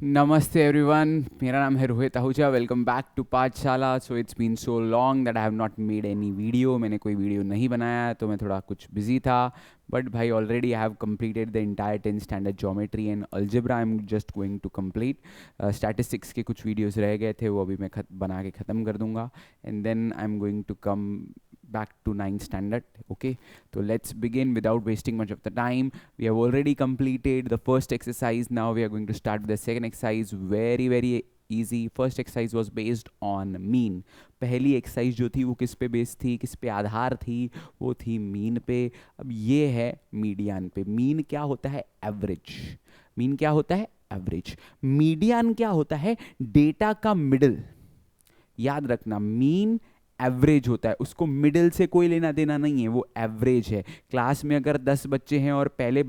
नमस्ते एवरीवन, मेरा नाम है Rohit Ahuja. Welcome back to Pathshala. So it's been so long that I have not made any video. मैंने कोई वीडियो नहीं बनाया तो मैं थोड़ा कुछ बिजी था। बट भाई already I have completed the entire 10th standard geometry and algebra. I am just going to complete. Statistics के कुछ वीडियोस रह गए थे, वो अभी मैं बना के ख़त्म कर दूंगा। And then I am going to come back to 9th standard. Okay, so let's begin without wasting much of the time. We have already completed the first exercise. Now we are going to start with the second exercise. Very easy. First exercise was based on mean. पहली exercise जो थी वो किस पे based थी, किस पे आधार थी? वो थी मीन पे। अब ये है मीडियन पे। मीन क्या होता है? एवरेज। मीन क्या होता है? एवरेज। मीडियन क्या होता है? डेटा का मिडिल। याद रखना, मीन एवरेज होता है, उसको मिडिल से कोई लेना देना नहीं है, वो एवरेज है। क्लास में अगर 10 बच्चे हैं और पहले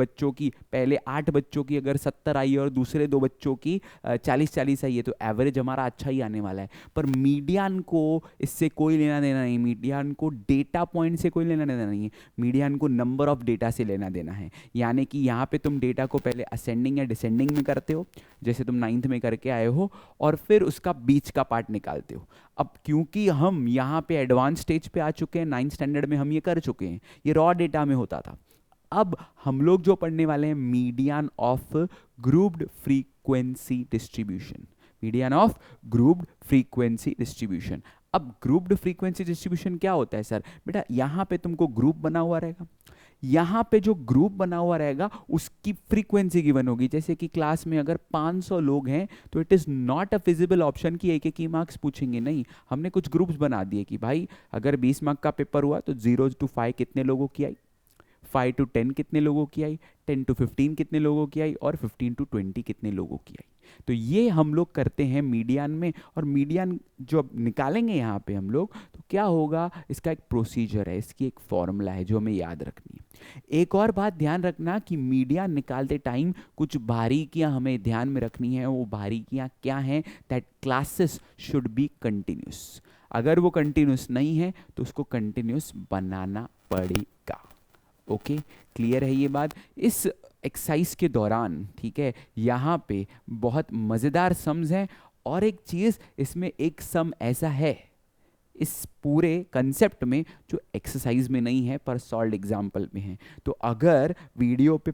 8 बच्चों की अगर 70 आई है और दूसरे 2 बच्चों की 40-40 आई है, तो एवरेज हमारा अच्छा ही आने वाला है। पर मीडियन को इससे कोई लेना देना नहीं। मीडियन को डेटा पॉइंट से कोई लेना देना नहीं है। मीडियन को नंबर ऑफ डेटा से लेना देना है। यानी कि यहाँ पे तुम डेटा को पहले असेंडिंग या डिसेंडिंग में करते हो, जैसे तुम 9th में करके आए हो, और फिर उसका बीच का पार्ट निकालते हो। अब क्योंकि हम यहाँ पे एडवांस स्टेज पे आ चुके हैं, 9th स्टैंडर्ड में हम ये कर चुके हैं, ये रॉ डेटा में होता था। अब हम लोग जो पढ़ने वाले हैं, median of grouped frequency distribution. Median of grouped frequency distribution. अब ग्रुप्ड फ्रीक्वेंसी डिस्ट्रीब्यूशन क्या होता है सर? बेटा यहाँ पे तुमको ग्रुप बना हुआ रहेगा, यहाँ पे जो ग्रुप बना हुआ रहेगा उसकी फ्रीक्वेंसी गिवन होगी। जैसे कि क्लास में अगर 500 लोग हैं तो it is not a feasible option कि एक एक ही मार्क्स पूछेंगे। नहीं, हमने कुछ ग्रुप्स बना दिए कि भाई अगर 20 मार्क का पेपर हुआ तो 0 to 5 कितने लोगों की आई, 5 to 10 कितने लोगों की आई, 10 to 15 कितने लोगों की आई, और 15 to 20 कितने लोगों की आई। तो ये हम लोग करते हैं मीडियन में। और मीडियन जो अब निकालेंगे यहाँ पे हम लोग, तो क्या होगा, इसका एक प्रोसीजर है, इसकी एक फॉर्मूला है जो हमें याद रखनी है। एक और बात ध्यान रखना कि मीडियन निकालते टाइम कुछ बारीकियां हमें ध्यान में रखनी है। वो बारीकियां क्या हैं? That classes should be continuous. अगर वो कंटिन्यूस नहीं है तो उसको कंटिन्यूस बनाना पड़ेगा। ओके, क्लियर है ये बात? इस एक्सरसाइज के दौरान, ठीक है, यहाँ पे बहुत मज़ेदार सम्स हैं। और एक चीज़, इसमें एक सम ऐसा है इस पूरे कंसेप्ट में जो एक्सरसाइज में नहीं है पर सॉल्व एग्जाम्पल में है। तो अगर वीडियो पे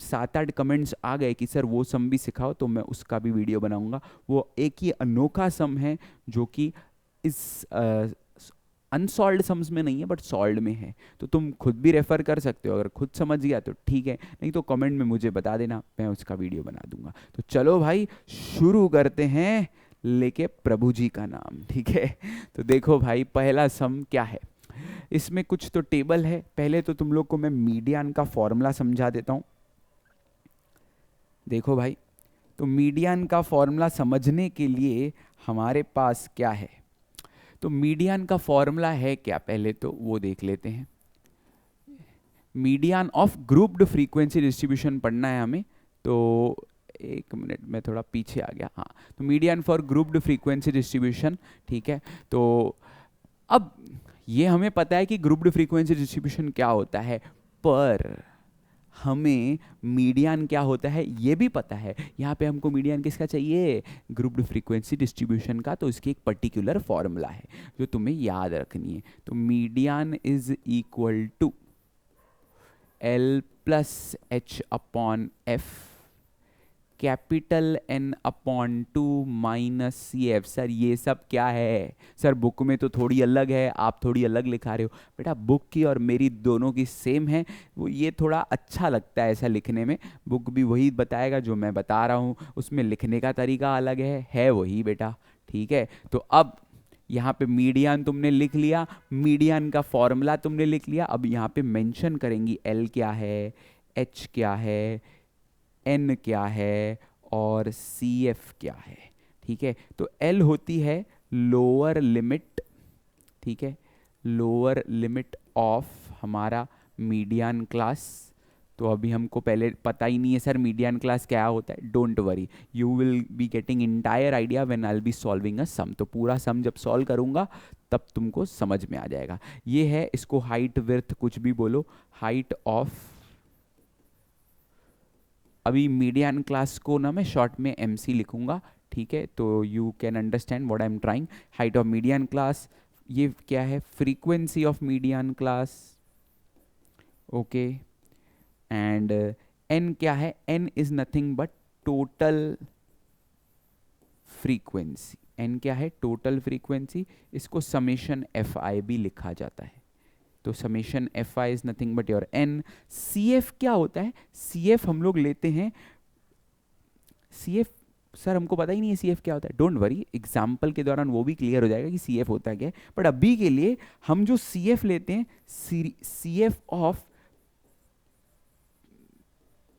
7-8 कमेंट्स आ गए कि सर वो सम भी सिखाओ, तो मैं उसका भी वीडियो बनाऊंगा। वो एक ही अनोखा सम है जो कि इस अनसॉल्व्ड सम्स में नहीं है बट सॉल्व्ड में है। तो तुम खुद भी रेफर कर सकते हो, अगर खुद समझ गया तो ठीक है, नहीं तो कमेंट में मुझे बता देना, मैं उसका वीडियो बना दूंगा। तो चलो भाई शुरू करते हैं लेके प्रभु जी का नाम, ठीक है। तो देखो भाई, पहला सम क्या है? इसमें कुछ तो टेबल है। पहले तो तुम लोग को मैं मीडियन का फॉर्मूला समझा देता हूं। देखो भाई, तो मीडियन का फॉर्मूला समझने के लिए हमारे पास क्या है? तो मीडियन का फॉर्मूला है क्या, पहले तो वो देख लेते हैं। Median of grouped frequency distribution पढ़ना है हमें। तो एक मिनट में थोड़ा पीछे आ गया। हाँ, तो median for grouped frequency distribution, ठीक है। तो अब ये हमें पता है कि ग्रुप्ड फ्रीक्वेंसी डिस्ट्रीब्यूशन क्या होता है, पर हमें मीडियन क्या होता है ये भी पता है। यहाँ पे हमको मीडियन किसका चाहिए? ग्रुप्ड फ्रीक्वेंसी डिस्ट्रीब्यूशन का। तो इसकी एक पर्टिकुलर फॉर्मूला है जो तुम्हें याद रखनी है। तो median is equal to L plus H upon F, capital N upon 2 minus C F. Sir ये सब क्या है? सर बुक में तो थोड़ी अलग है, आप थोड़ी अलग लिखा रहे हो। बेटा बुक की और मेरी दोनों की सेम है। वो ये थोड़ा अच्छा लगता है ऐसा लिखने में। बुक भी वही बताएगा जो मैं बता रहा हूँ, उसमें लिखने का तरीका अलग है वही बेटा, ठीक है। तो अब यहाँ पे मीडियन तुमने लिख लिया, मीडियन का फॉर्मूला तुमने लिख लिया। अब यहाँ पे मेंशन करेंगी एल क्या है, एच क्या है, एन क्या है, और सी एफ क्या है, ठीक है। तो एल होती है लोअर लिमिट, ठीक है, लोअर लिमिट ऑफ हमारा मीडियन क्लास। तो अभी हमको पहले पता ही नहीं है सर मीडियन क्लास क्या होता है। Don't worry, you will be getting entire idea when I will be solving a sum. तो पूरा सम जब सॉल्व करूंगा तब तुमको समझ में आ जाएगा। ये है, इसको हाइट विड्थ कुछ भी बोलो, हाइट ऑफ अभी मीडियन क्लास को ना मैं शॉर्ट में MC लिखूंगा, ठीक है, तो you can understand what I am trying. Height of median class, ये क्या है, frequency of median class, okay. And N क्या है, N is nothing but total frequency. N क्या है, टोटल फ्रीक्वेंसी, इसको समेशन FI भी लिखा जाता है, तो summation FI is nothing but your N। CF क्या होता है, CF हम लोग लेते हैं, CF सर हमको पता ही नहीं है CF क्या होता है, डोंट वरी, एग्जाम्पल के दौरान वो भी क्लियर हो जाएगा कि CF होता है क्या है, बट अभी के लिए हम जो CF लेते हैं, CF of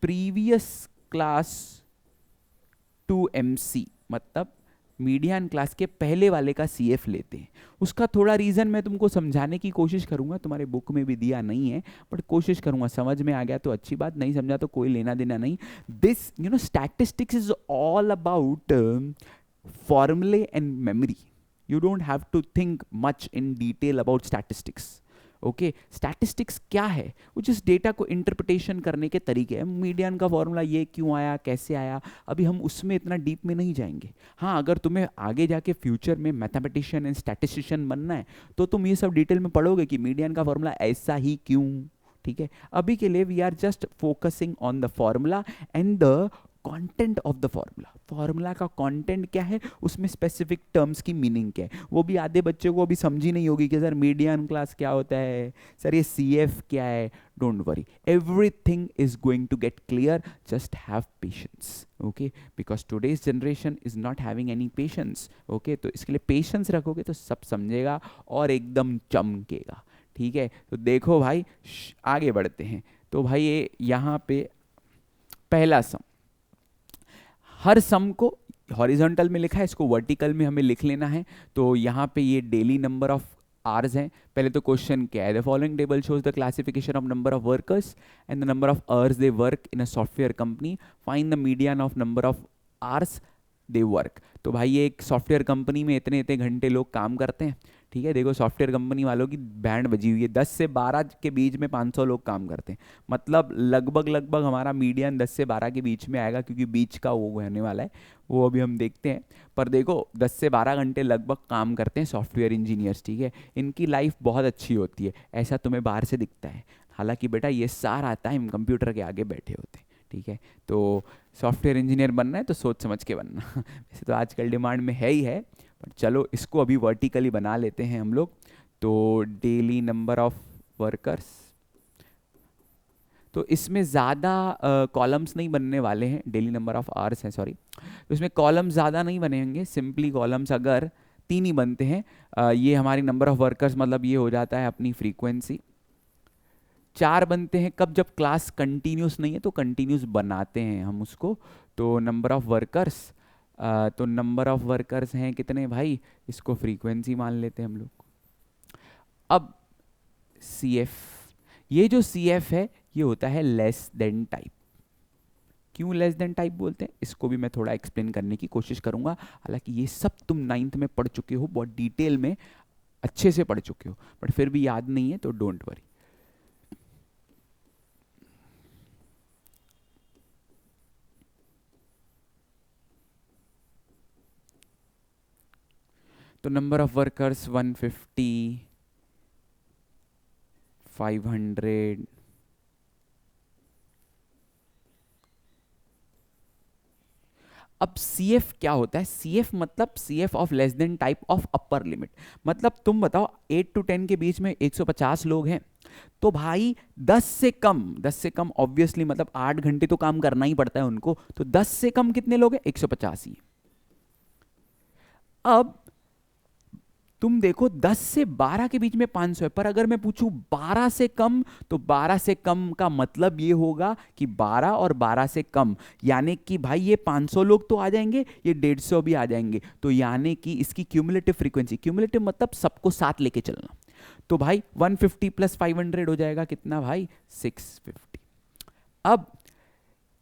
previous class to MC, मतलब मीडियन क्लास के पहले वाले का CF लेते हैं। उसका थोड़ा रीज़न मैं तुमको समझाने की कोशिश करूंगा, तुम्हारे बुक में भी दिया नहीं है बट कोशिश करूंगा, समझ में आ गया तो अच्छी बात, नहीं समझा तो कोई लेना देना नहीं। This statistics is all about फॉर्मूले and memory, you don't have to think much in detail about statistics, okay. Statistics क्या है, वो जिस डेटा को इंटरप्रिटेशन करने के तरीके हैं, मीडियन का फॉर्मूला ये क्यों आया, कैसे आया, अभी हम उसमें इतना डीप में नहीं जाएंगे। हाँ, अगर तुम्हें आगे जाके फ्यूचर में मैथमेटिशियन एंड स्टैटिस्टिशियन बनना है तो तुम ये सब डिटेल में पढ़ोगे कि मीडियन का फॉर्मूला ऐसा ही क्यों, ठीक है। अभी के लिए we are just focusing on the formula and the content of the formula. Formula का कंटेंट क्या है, उसमें स्पेसिफिक टर्म्स की मीनिंग क्या है, वो भी आधे बच्चों को अभी समझी नहीं होगी कि सर मीडियन क्लास क्या होता है, सर ये CF क्या है। Don't worry, everything is going to get clear, just have patience, okay, because today's generation is not having any patience, okay. तो इसके लिए पेशेंस रखोगे तो सब समझेगा और एकदम चमकेगा, ठीक है। तो देखो भाई, आगे बढ़ते हैं। तो भाई ये यहाँ पे पहला सम, हर सम को हॉरिजॉन्टल में लिखा है, इसको वर्टिकल में हमें लिख लेना है। तो यहाँ पे ये डेली नंबर ऑफ आवर्स हैं। पहले तो क्वेश्चन क्या है, the following table shows the classification of number of workers and the number of hours they work in a software company, find the median of number of hours they work. तो भाई ये एक software company में इतने इतने घंटे लोग काम करते हैं, ठीक है। देखो सॉफ्टवेयर कंपनी वालों की बैंड बजी हुई है, 10 से 12 के बीच में 500 लोग काम करते हैं, मतलब लगभग हमारा मीडियन 10 से 12 के बीच में आएगा, क्योंकि बीच का वो होने वाला है, वो अभी हम देखते हैं। पर देखो 10 से 12 घंटे लगभग काम करते हैं सॉफ्टवेयर इंजीनियर्स, ठीक है। इनकी लाइफ बहुत अच्छी होती है, ऐसा तुम्हें बाहर से दिखता है, हालांकि बेटा ये सारा टाइम कंप्यूटर के आगे बैठे होते हैं, ठीक है। तो सॉफ्टवेयर इंजीनियर बनना है तो सोच समझ के बनना वैसे तो आजकल डिमांड में है ही है, पर चलो इसको अभी वर्टिकली बना लेते हैं हम लोग। तो डेली नंबर ऑफ वर्कर्स, तो इसमें ज़्यादा कॉलम्स नहीं बनने वाले हैं, डेली नंबर ऑफ आवर्स हैं सॉरी, तो इसमें कॉलम्स ज़्यादा नहीं बनेंगे, सिंपली कॉलम्स अगर 3 ही बनते हैं। ये हमारी नंबर ऑफ वर्कर्स, मतलब ये हो जाता है अपनी फ्रीक्वेंसी। 4 बनते हैं कब, जब क्लास कंटिन्यूस नहीं है तो कंटिन्यूस बनाते हैं हम उसको। तो नंबर ऑफ वर्कर्स, तो नंबर ऑफ वर्कर्स हैं कितने भाई, इसको फ्रीक्वेंसी मान लेते हैं हम लोग। अब CF, ये जो CF है ये होता है लेस देन टाइप। क्यों लेस देन टाइप बोलते हैं, इसको भी मैं थोड़ा एक्सप्लेन करने की कोशिश करूंगा, हालांकि ये सब तुम 9th में पढ़ चुके हो, बहुत डिटेल में अच्छे से पढ़ चुके हो, बट फिर भी याद नहीं है तो डोंट वरी। तो नंबर ऑफ वर्कर्स 150, 500, अब CF क्या होता है, CF मतलब CF of less than type of upper limit. मतलब तुम बताओ 8 to 10 के बीच में 150 लोग हैं, तो भाई 10 से कम ऑब्वियसली, मतलब 8 घंटे तो काम करना ही पड़ता है उनको, तो 10 से कम कितने लोग हैं, 150 ही। अब तुम देखो 10 से 12 के बीच में 500 है, पर अगर मैं पूछूं 12 से कम, तो 12 से कम का मतलब ये होगा कि 12 और 12 से कम, यानी कि भाई ये 500 लोग तो आ जाएंगे, ये 150 भी आ जाएंगे, तो यानी कि इसकी क्यूमुलेटिव फ्रीक्वेंसी, क्यूमुलेटिव मतलब सबको साथ लेके चलना, तो भाई 150 प्लस 500 हो जाएगा कितना भाई, 650। अब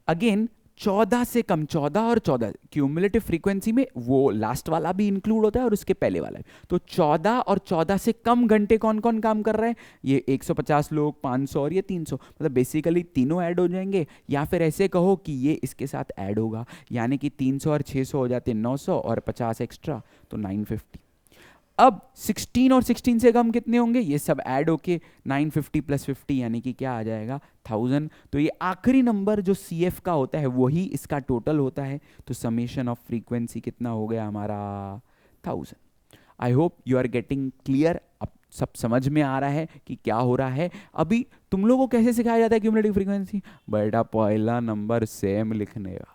अगेन 14 से कम, 14 और 14 क्यूमुलेटिव फ्रीक्वेंसी में वो लास्ट वाला भी इंक्लूड होता है और उसके पहले वाला भी। तो 14 और 14 से कम घंटे कौन कौन काम कर रहे हैं, ये 150 लोग, 500 और ये 300, मतलब बेसिकली तीनों ऐड हो जाएंगे, या फिर ऐसे कहो कि ये इसके साथ ऐड होगा, यानी कि 300 और 600 हो जाते 900 और 50 एक्स्ट्रा तो 950। अब 16 और 16 से कम कितने होंगे, ये सब ऐड होके 950 प्लस 50 यानी कि क्या आ जाएगा 1000। तो ये आखिरी नंबर जो CF का होता है वही इसका टोटल होता है। तो समेशन ऑफ फ्रीक्वेंसी कितना हो गया हमारा 1000। I hope you are getting clear. अब सब समझ में आ रहा है कि क्या हो रहा है। अभी तुम लोगों को कैसे सिखाया जाता है क्यूमुलेटिव फ्रीक्वेंसी, बेटा पहला नंबर सेम लिखने का,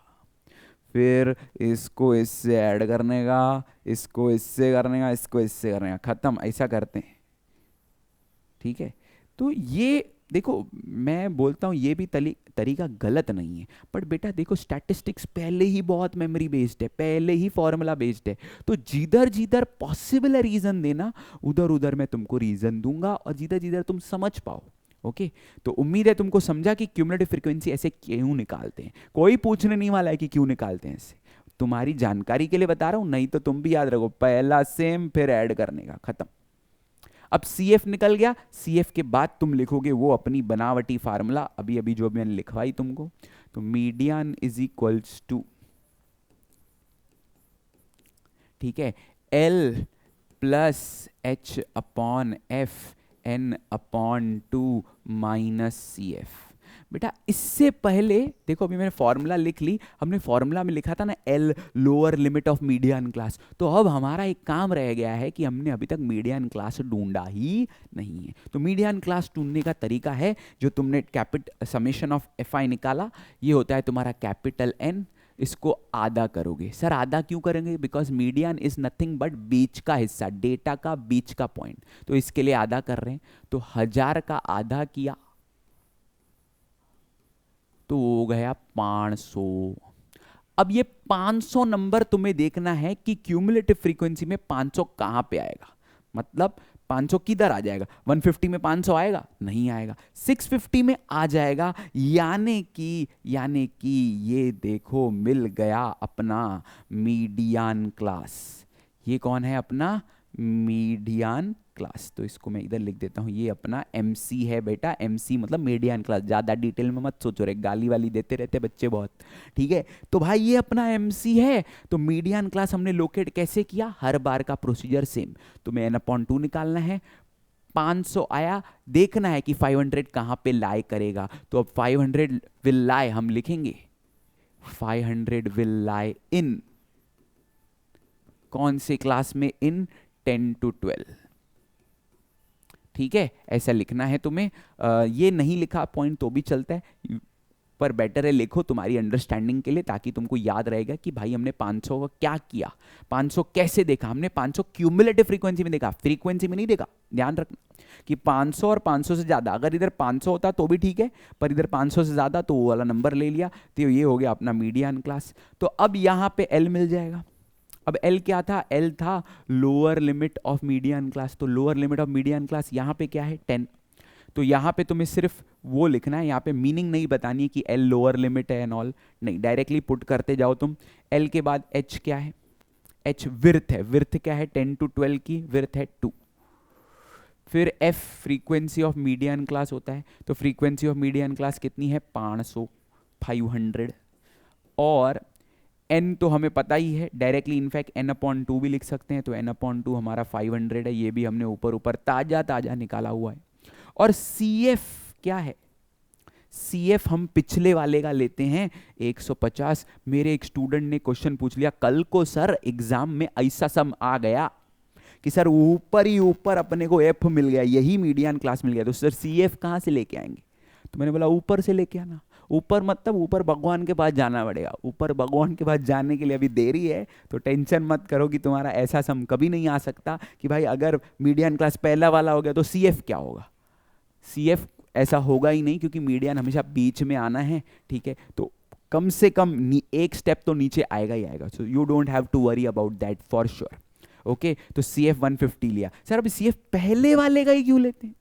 फिर इसको इससे ऐड करने का, इसको इससे करने का, इसको इससे करने का, खत्म, ऐसा करते हैं, ठीक है। तो ये देखो मैं बोलता हूँ ये भी तरीका गलत नहीं है, बट बेटा देखो स्टैटिस्टिक्स पहले ही बहुत मेमोरी बेस्ड है, पहले ही फॉर्मूला बेस्ड है। तो जिधर जिधर पॉसिबल है रीजन देना, उधर उधर मैं तुमको रीजन दूंगा और जिधर जिधर तुम समझ पाओ। ओके तो उम्मीद है तुमको समझा कि क्यूमुलेटिव फ्रीक्वेंसी ऐसे क्यों निकालते हैं। कोई पूछने नहीं वाला है कि क्यों निकालते हैं ऐसे, तुम्हारी जानकारी के लिए बता रहा हूं, नहीं तो तुम भी याद रखो पहला सेम फिर ऐड करने का, खत्म। अब CF निकल गया, CF के बाद तुम लिखोगे वो अपनी बनावटी फार्मूला, अभी अभी जो मैंने लिखवाई तुमको। तो मीडियन इज इक्वल्स टू, ठीक है, L plus H upon F N upon 2 minus CF। बेटा इससे पहले देखो अभी मैंने फॉर्मूला लिख ली, हमने फॉर्मूला में लिखा था ना L lower limit of median class. तो अब हमारा एक काम रह गया है कि हमने अभी तक मीडियन क्लास ढूंढा ही नहीं है। तो मीडियन क्लास ढूंढने का तरीका है जो तुमने समेशन ऑफ FI निकाला, ये होता है तुम्हारा कैपिटल N, इसको आधा करोगे। सर आधा क्यों करेंगे, because median is nothing but बीच का हिस्सा, डेटा का बीच का पॉइंट, तो इसके लिए आधा कर रहे हैं। तो 1000 का आधा किया तो हो गया 500। अब ये 500 नंबर तुम्हें देखना है कि क्यूमुलेटिव फ्रीक्वेंसी में 500 कहां पे आएगा, मतलब 500 किधर आ जाएगा, 150 में 500 आएगा नहीं आएगा, 650 में आ जाएगा, यानी कि ये देखो मिल गया अपना मीडियन क्लास। ये कौन है अपना मीडियन क्लास, तो इसको मैं इधर लिख देता हूँ, ये अपना MC है बेटा, MC मतलब मीडियन क्लास। ज़्यादा डिटेल में मत सोचो रे, गाली वाली देते रहते बच्चे बहुत, ठीक है। तो भाई ये अपना MC है। तो मीडियन क्लास हमने लोकेट कैसे किया, हर बार का प्रोसीजर सेम, तो मैं N/2 निकालना है, 500 आया, देखना है कि 500 कहाँ पे लाई करेगा। तो अब 500 विल लाई, हम लिखेंगे 500 विल लाई इन कौन से क्लास में, इन 10 to 12, ठीक है, ऐसा लिखना है तुम्हें। ये नहीं लिखा पॉइंट तो भी चलता है, पर बेटर है लिखो तुम्हारी अंडरस्टैंडिंग के लिए, ताकि तुमको याद रहेगा कि भाई हमने 500 का क्या किया, 500 कैसे देखा, हमने 500 क्यूमुलेटिव फ्रीक्वेंसी में देखा, फ्रीक्वेंसी में नहीं देखा। ध्यान रखना कि 500 और 500 से ज़्यादा, अगर इधर 500 होता तो भी ठीक है, पर इधर 500 से ज़्यादा तो वो वाला नंबर ले लिया, तो ये हो गया अपना मीडियन क्लास। तो अब यहाँ पे L मिल जाएगा। अब L क्या था, L था lower limit of median class. तो lower limit of median class यहाँ पे क्या है 10। तो यहाँ पे तुम्हें सिर्फ वो लिखना है, यहाँ पे मीनिंग नहीं बतानी है कि L लोअर लिमिट है एंड ऑल, नहीं, डायरेक्टली पुट करते जाओ तुम। L के बाद H क्या है, H विर्थ है, विर्थ क्या है 10 to 12 की विर्थ है 2। फिर F frequency of median class होता है, तो फ्रीक्वेंसी ऑफ मीडियन क्लास कितनी है 500 और N तो हमें पता ही है, डायरेक्टली इनफैक्ट N/2 भी लिख सकते हैं। तो N/2 हमारा 500 है, ये भी हमने ऊपर ऊपर ताजा निकाला हुआ है। और CF क्या है, CF हम पिछले वाले का लेते हैं 150। मेरे एक स्टूडेंट ने क्वेश्चन पूछ लिया कल को, सर एग्जाम में ऐसा सम आ गया कि सर ऊपर ही ऊपर अपने को F मिल गया, यही मीडियन क्लास मिल गया, तो सर CF कहाँ से लेके आएंगे। तो मैंने बोला ऊपर से लेके आना। ऊपर मतलब ऊपर भगवान के पास जाना पड़ेगा, ऊपर भगवान के पास जाने के लिए अभी देरी है। तो टेंशन मत करो कि तुम्हारा ऐसा सम कभी नहीं आ सकता कि भाई अगर मीडियन क्लास पहला वाला हो गया तो CF क्या होगा, CF ऐसा होगा ही नहीं, क्योंकि मीडियन हमेशा बीच में आना है, ठीक है। तो कम से कम एक स्टेप तो नीचे आएगा ही आएगा। So you don't have to worry about that for sure. Okay तो CF 150 लिया। सर अब CF पहले वाले का ही क्यों लेते हैं,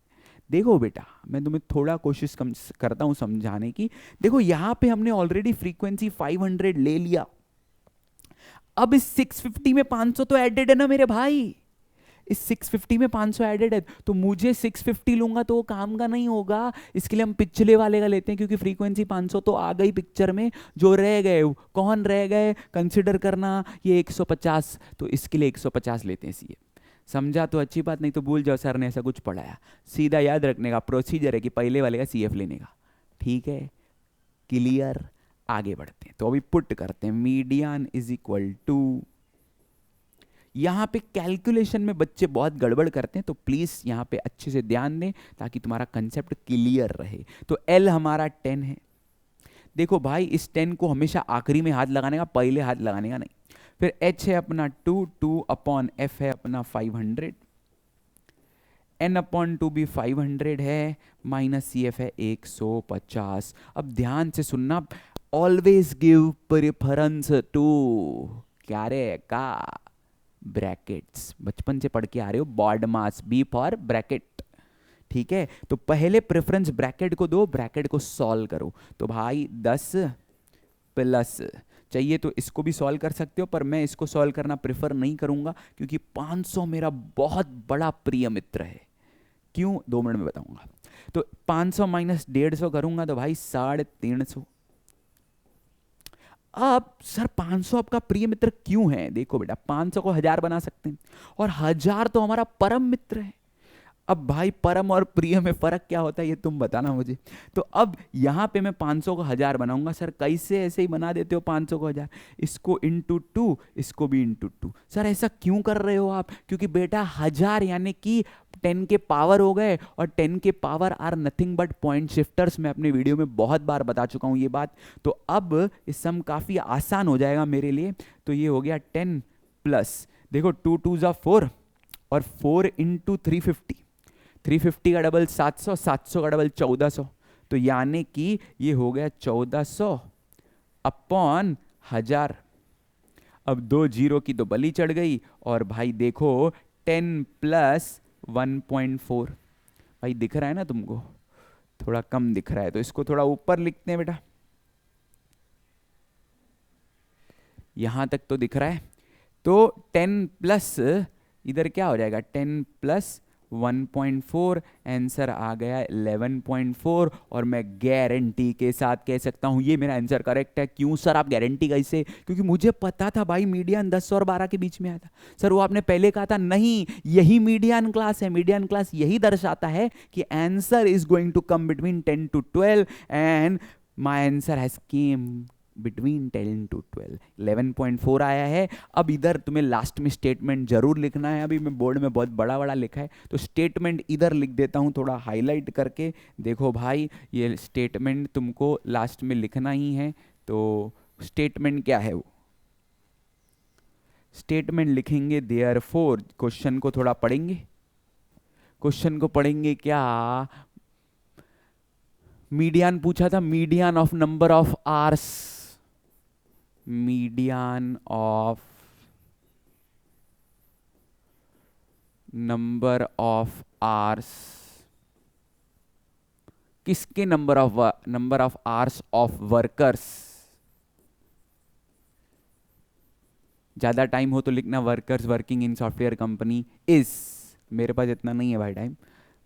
देखो बेटा, मैं तुम्हें थोड़ा कोशिश करता हूँ समझाने की। देखो यहाँ पे हमने ऑलरेडी फ्रीक्वेंसी 500 ले लिया, अब इस 650 में 500 तो एडेड है ना मेरे भाई, इस 650 में 500 एडेड है, तो मुझे 650 लूंगा तो वो काम का नहीं होगा, इसके लिए हम पिछले वाले का लेते हैं, क्योंकि फ्रीक्वेंसी 500 तो आ गई पिक्चर में, जो रह गए कौन रह गए, कंसिडर करना ये 150, तो इसके लिए 150 लेते हैं सीए। समझा तो अच्छी बात, नहीं तो भूल जाओ सर ने ऐसा कुछ पढ़ाया। सीधा याद रखने का प्रोसीजर है कि पहले वाले का सीएफ लेने का, ठीक है, क्लियर। आगे बढ़ते हैं, तो अभी पुट करते हैं मीडियन इज इक्वल टू, यहाँ पे कैलकुलेशन में बच्चे बहुत गड़बड़ करते हैं, तो प्लीज यहाँ पे अच्छे से ध्यान दें ताकि तुम्हारा कंसेप्ट क्लियर रहे। तो एल हमारा 10 है, देखो भाई इस 10 को हमेशा आखिरी में हाथ लगाने का, पहले हाथ लगाने का नहीं। फिर एच है अपना 2 अपॉन एफ है अपना 500, एन अपॉन 2 भी 500 है, माइनस सी एफ है 150। अब ध्यान से सुनना, ऑलवेज गिव प्रेफरेंस टू, क्या रे का, ब्रैकेट्स, बचपन से पढ़ के आ रहे हो, BODMAS, B for bracket, ठीक है। तो पहले प्रेफरेंस ब्रैकेट को दो, ब्रैकेट को सॉल्व करो, तो भाई 10 प्लस, चाहिए तो इसको भी सॉल्व कर सकते हो, पर मैं इसको सॉल्व करना प्रेफर नहीं करूंगा, क्योंकि 500 मेरा बहुत बड़ा प्रिय मित्र है। क्यों, 2 मिनट में बताऊंगा। तो 500 माइनस 150 करूंगा तो भाई 350। अब सर 500 आपका प्रिय मित्र क्यों है, देखो बेटा 500 को 1000 बना सकते हैं, और 1000 तो हमारा परम मित्र है। अब भाई परम और प्रिय में फर्क क्या होता है ये तुम बताना मुझे। तो अब यहाँ पे मैं 500 को 1000 बनाऊंगा, सर कैसे ऐसे ही बना देते हो 500 को 1000, इसको इंटू 2, इसको भी इंटू 2। सर ऐसा क्यों कर रहे हो आप, क्योंकि बेटा 1000 यानी कि 10 के पावर हो गए, और 10 के power are nothing but point shifters, मैं अपने वीडियो में बहुत बार बता चुका हूँ ये बात। तो अब इस सम काफ़ी आसान हो जाएगा मेरे लिए। तो ये हो गया 10 प्लस, देखो 2 2 जा 4, और 4 इंटू 350, 350 का डबल 700, 700 का डबल 1400, तो यानी कि ये हो गया 1400 अपॉन 1000। अब 2 जीरो की तो बली चढ़ गई, और भाई देखो 10 प्लस 1.4, भाई दिख रहा है ना तुमको, थोड़ा कम दिख रहा है, तो इसको थोड़ा ऊपर लिखते हैं बेटा, यहां तक तो दिख रहा है। तो 10 प्लस इधर क्या हो जाएगा, 10 प्लस 1.4, आंसर आ गया 11.4, और मैं गारंटी के साथ कह सकता हूं ये मेरा आंसर करेक्ट है। क्यों सर आप गारंटी कैसे, क्योंकि मुझे पता था भाई मीडियन 10 और 12 के बीच में आया था। सर वो आपने पहले कहा था, नहीं यही मीडियन क्लास है, मीडियन क्लास यही दर्शाता है कि answer is going to come between 10 to 12, and my answer has came between 10 to 12, 11.4 आया है। अब इधर तुम्हें लास्ट में स्टेटमेंट जरूर लिखना है, अभी मैं बोर्ड में बहुत बड़ा बड़ा लिखा है, तो स्टेटमेंट इधर लिख देता हूँ थोड़ा हाईलाइट करके। देखो भाई ये स्टेटमेंट तुमको लास्ट में लिखना ही है, तो स्टेटमेंट क्या है, वो स्टेटमेंट लिखेंगे देयरफॉर। क्वेश्चन को थोड़ा पढ़ेंगे, क्वेश्चन को पढ़ेंगे क्या, मीडियन पूछा था, median of number of hours, median of number of hours, किसके number of hours of workers, ज्यादा टाइम हो तो लिखना workers working in software company is, मेरे पास इतना नहीं है भाई टाइम,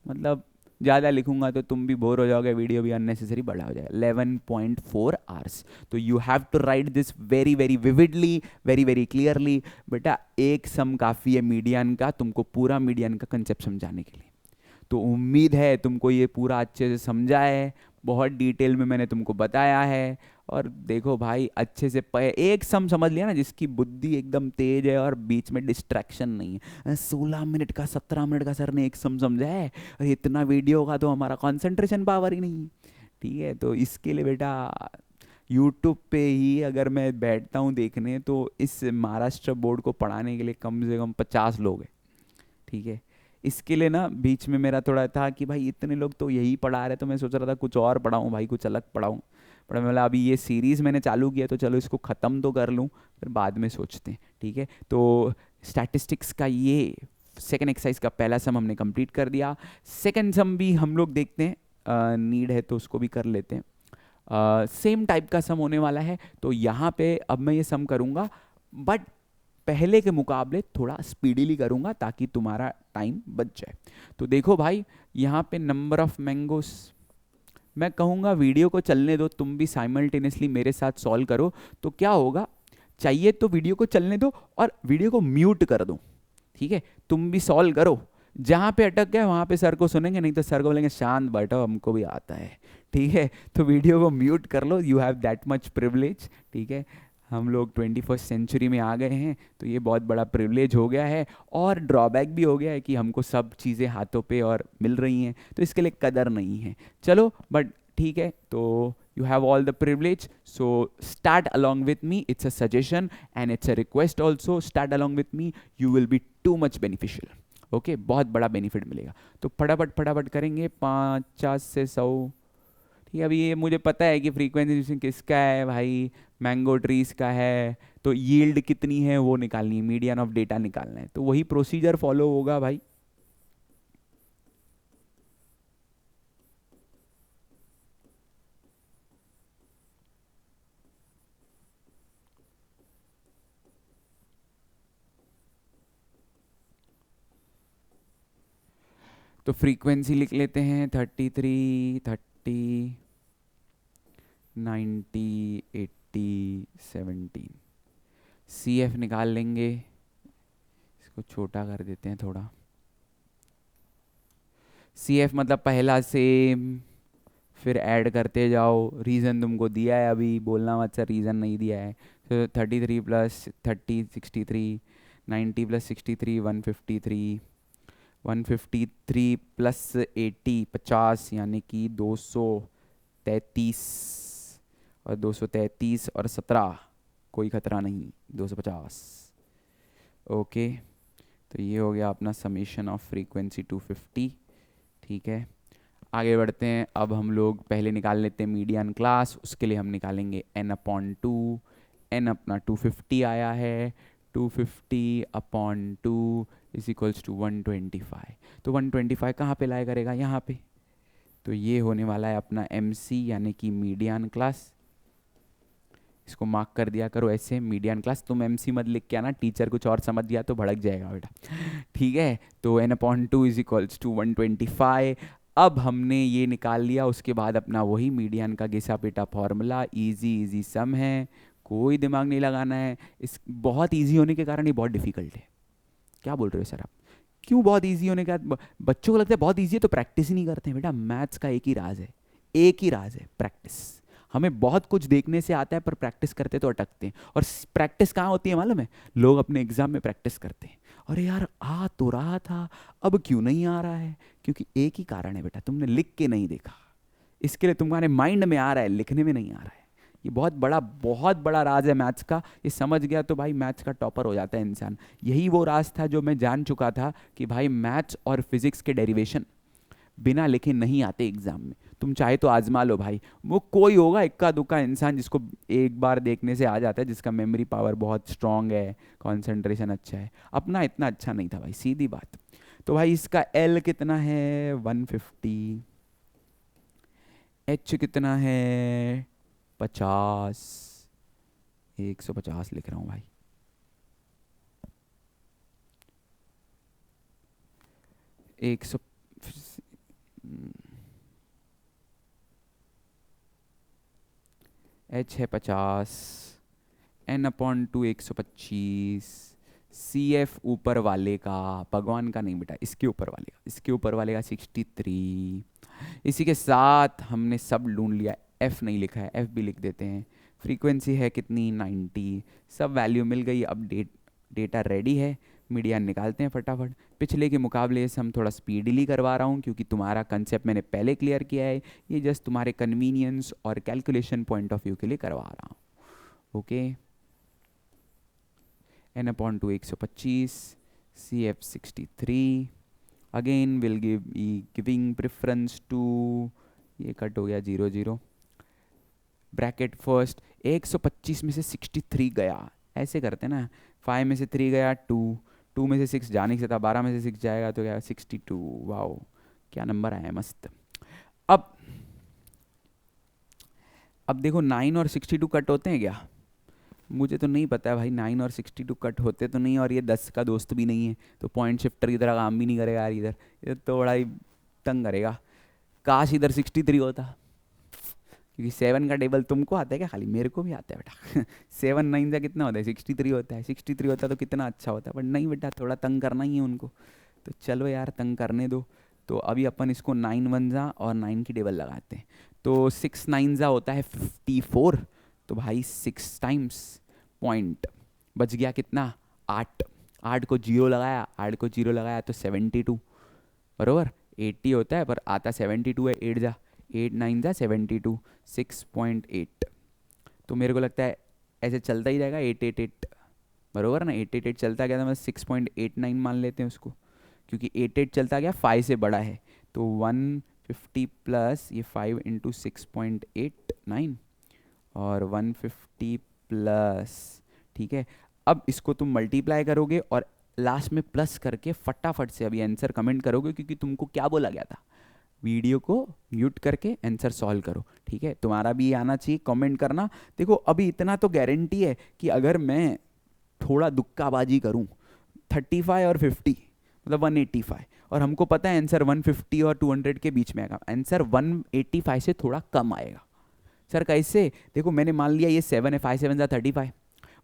मतलब ज़्यादा लिखूंगा तो तुम भी बोर हो जाओगे, वीडियो भी अननेसेसरी बड़ा हो जाएगा। 11.4 आवर्स, तो you have to write this very very vividly, very very clearly. बेटा एक सम काफ़ी है मीडियन का, तुमको पूरा मीडियन का कंसेप्ट समझाने के लिए। तो उम्मीद है तुमको ये पूरा अच्छे से समझा है, बहुत डिटेल में मैंने तुमको बताया है। और देखो भाई अच्छे से एक सम समझ लिया ना, जिसकी बुद्धि एकदम तेज है और बीच में डिस्ट्रैक्शन नहीं है। 16 मिनट का 17 मिनट का सर ने एक सम समझा है, और इतना वीडियो का तो हमारा कंसंट्रेशन पावर ही नहीं है, ठीक है। तो इसके लिए बेटा यूट्यूब पे ही अगर मैं बैठता हूँ देखने, तो इस महाराष्ट्र बोर्ड को पढ़ाने के लिए कम से कम 50 लोग हैं, ठीक है। इसके लिए ना बीच में मेरा थोड़ा था कि भाई इतने लोग तो यही पढ़ा रहे, तो मैं सोच रहा था कुछ और पढ़ाऊँ भाई, कुछ अलग पढ़ाऊँ, पर मतलब अभी ये सीरीज़ मैंने चालू किया तो चलो इसको ख़त्म तो कर लूँ, फिर बाद में सोचते हैं, ठीक है। तो स्टैटिस्टिक्स का ये सेकेंड एक्सरसाइज का पहला सम हमने कंप्लीट कर दिया। सेकेंड सम भी हम लोग देखते हैं, नीड है तो उसको भी कर लेते हैं। सेम टाइप का सम होने वाला है, तो यहाँ पे अब मैं ये सम करूँगा, बट पहले के मुकाबले थोड़ा स्पीडीली करूँगा ताकि तुम्हारा टाइम बच जाए। तो देखो भाई, यहाँ पे नंबर ऑफ मैंगोस, मैं कहूँगा वीडियो को चलने दो, तुम भी साइमल्टेनियसली मेरे साथ सॉल्व करो। तो क्या होगा, चाहिए तो वीडियो को चलने दो और वीडियो को म्यूट कर दो, ठीक है? तुम भी सॉल्व करो, जहाँ पे अटक गए वहाँ पे सर को सुनेंगे, नहीं तो सर को बोलेंगे शांत बैठो, हमको भी आता है, ठीक है? तो वीडियो को म्यूट कर लो, you have that much privilege, ठीक है? हम लोग 21st सेंचुरी में आ गए हैं, तो ये बहुत बड़ा प्रिविलेज हो गया है, और ड्रॉबैक भी हो गया है कि हमको सब चीज़ें हाथों पे और मिल रही हैं, तो इसके लिए कदर नहीं है। चलो, बट ठीक है, तो you have all the privilege, so start along with me. It's a suggestion and it's a request also. Start along with me, you will be too much beneficial. Okay, बहुत बड़ा बेनिफिट मिलेगा। तो फटाफट फटाफट करेंगे, 50 से 100, ठीक है? अभी ये मुझे पता है कि फ्रीक्वेंसी किसका है भाई, मैंगो ट्रीज का है, तो यील्ड कितनी है वो निकालनी है, मीडियन ऑफ डेटा निकालना है, तो वही प्रोसीजर फॉलो होगा भाई। तो फ्रीक्वेंसी लिख लेते हैं 33, 30, 90, 80, 17। सी एफ निकाल लेंगे, इसको छोटा कर देते हैं थोड़ा। सी एफ मतलब पहला सेम, फिर ऐड करते जाओ। रीज़न तुमको दिया है, अभी बोलना मत सर रीज़न नहीं दिया है। तो 33 प्लस 30 63, 90 प्लस 63 153, 153 प्लस 80 50, यानी कि 233, और 233 और 17 कोई खतरा नहीं, 250। ओके, तो ये हो गया अपना समेशन ऑफ फ्रीक्वेंसी 250, ठीक है? आगे बढ़ते हैं। अब हम लोग पहले निकाल लेते हैं मीडियन क्लास, उसके लिए हम निकालेंगे n/2। n अपना 250 आया है, 250 अपॉन 2 इज इक्वल्स टू 125। तो 125 कहाँ पे लाया करेगा, यहाँ पे। तो ये होने वाला है अपना MC, यानी कि मीडियन क्लास। इसको मार्क कर दिया करो ऐसे, मीडियन क्लास। तुम MC मत लिख के आना, टीचर कुछ और समझ गया तो भड़क जाएगा बेटा, ठीक है? तो n/2 इज इक्वल्स टू 125। अब हमने ये निकाल लिया, उसके बाद अपना वही मीडियन का घिसा पिटा फॉर्मूला, इजी इजी सम है, कोई दिमाग नहीं लगाना है। इस बहुत इजी होने के कारण ये बहुत डिफिकल्ट है। क्या बोल रहे हो सर आप? क्यों बहुत इजी होने के बाद? बच्चों को लगता है बहुत इजी है तो प्रैक्टिस ही नहीं करते हैं। बेटा मैथ्स का एक ही राज है, एक ही राज है, प्रैक्टिस। हमें बहुत कुछ देखने से आता है पर प्रैक्टिस करते तो अटकते हैं। और प्रैक्टिस कहाँ होती है मालूम है? लोग अपने एग्जाम में प्रैक्टिस करते हैं। अरे यार आ तो रहा था, अब क्यों नहीं आ रहा है? क्योंकि एक ही कारण है बेटा, तुमने लिख के नहीं देखा। इसके लिए तुम्हारे माइंड में आ रहा है, लिखने में नहीं आ रहा है। ये बहुत बड़ा राज है मैथ्स का। ये समझ गया तो भाई मैथ्स का टॉपर हो जाता है इंसान। यही वो राज था जो मैं जान चुका था कि भाई मैथ्स और फिजिक्स के डेरिवेशन बिना लिखे नहीं आते एग्जाम में। तुम चाहे तो आजमा लो भाई, वो कोई होगा इक्का दुक्का इंसान जिसको एक बार देखने से आ जाता है, जिसका मेमोरी पावर बहुत स्ट्रांग है, कंसंट्रेशन अच्छा है। अपना इतना अच्छा नहीं था भाई, सीधी बात। तो भाई इसका L कितना है 150, H कितना है 50, 150 लिख रहा हूँ भाई। एक सौ H है 50, n/2 125, CF ऊपर वाले का, भगवान का नहीं बेटा, इसके ऊपर वाले का, इसके ऊपर वाले का 63। इसी के साथ हमने सब ढूंढ लिया, F नहीं लिखा है, F भी लिख देते हैं। फ्रीक्वेंसी है कितनी 90, सब वैल्यू मिल गई। अब डेटा रेडी है, मीडियन निकालते हैं फटाफट। पिछले के मुकाबले से हम थोड़ा स्पीडली करवा रहा हूँ क्योंकि तुम्हारा कंसेप्ट मैंने पहले क्लियर किया है। ये जस्ट तुम्हारे कन्वीनियंस और कैलकुलेशन पॉइंट ऑफ व्यू के लिए करवा रहा हूँ। Okay, n/2 125, CF 63। Again will giving preference to, ये कट हो गया 0 0, ब्रैकेट फर्स्ट। 125 में से 63 गया, ऐसे करते ना, 5 में से 3 गया 2, 2 में से 6 जा नहीं सकता, 12 में से 6 जाएगा तो क्या 62। वाओ क्या नंबर आया मस्त। अब देखो 9 और 62 कट होते हैं क्या? मुझे तो नहीं पता है भाई, 9 और 62 कट होते तो नहीं, और ये 10 का दोस्त भी नहीं है, तो पॉइंट शिफ्टर की तरह काम भी नहीं करेगा यार इधर तो बड़ा ही तंग करेगा। काश इधर 63 होता, क्योंकि 7 का टेबल तुमको आता है क्या? खाली मेरे को भी आता है बेटा। 7 9 का कितना होता है? 63 होता है। 63 होता तो कितना अच्छा होता, पर नहीं बेटा, थोड़ा तंग करना ही है उनको, तो चलो यार तंग करने दो। तो अभी अपन इसको 9 1 जा और 9 की टेबल लगाते हैं। तो 6 9 जा होता है 54, तो भाई 6 टाइम्स पॉइंट बच गया कितना? 8। 8 को जीरो लगाया, 8 को जीरो लगाया तो 72 बरोबर। 80 होता है पर आता 72 है। 8 जा 8 9 जा 72, 6.8। तो मेरे को लगता है ऐसे चलता ही जाएगा 888 बरोबर ना। 888 चलता गया तो मैं 6.89 मान लेते हैं उसको, क्योंकि 88 चलता गया 5 से बड़ा है। तो 150 प्लस ये 5 इंटू 6.89 और 150 प्लस, ठीक है। अब इसको तुम मल्टीप्लाई करोगे और लास्ट में प्लस करके फटाफट से अभी आंसर कमेंट करोगे, क्योंकि तुमको क्या बोला गया था, वीडियो को म्यूट करके आंसर सॉल्व करो, ठीक है। तुम्हारा भी आना चाहिए, कमेंट करना। देखो अभी इतना तो गारंटी है कि अगर मैं थोड़ा दुक्काबाजी करूं 35 और 50 मतलब 185, और हमको पता है आंसर 150 और 200 के बीच में आएगा, आंसर 185 से थोड़ा कम आएगा। सर कैसे? देखो मैंने मान लिया ये 7 है, 5 7 35,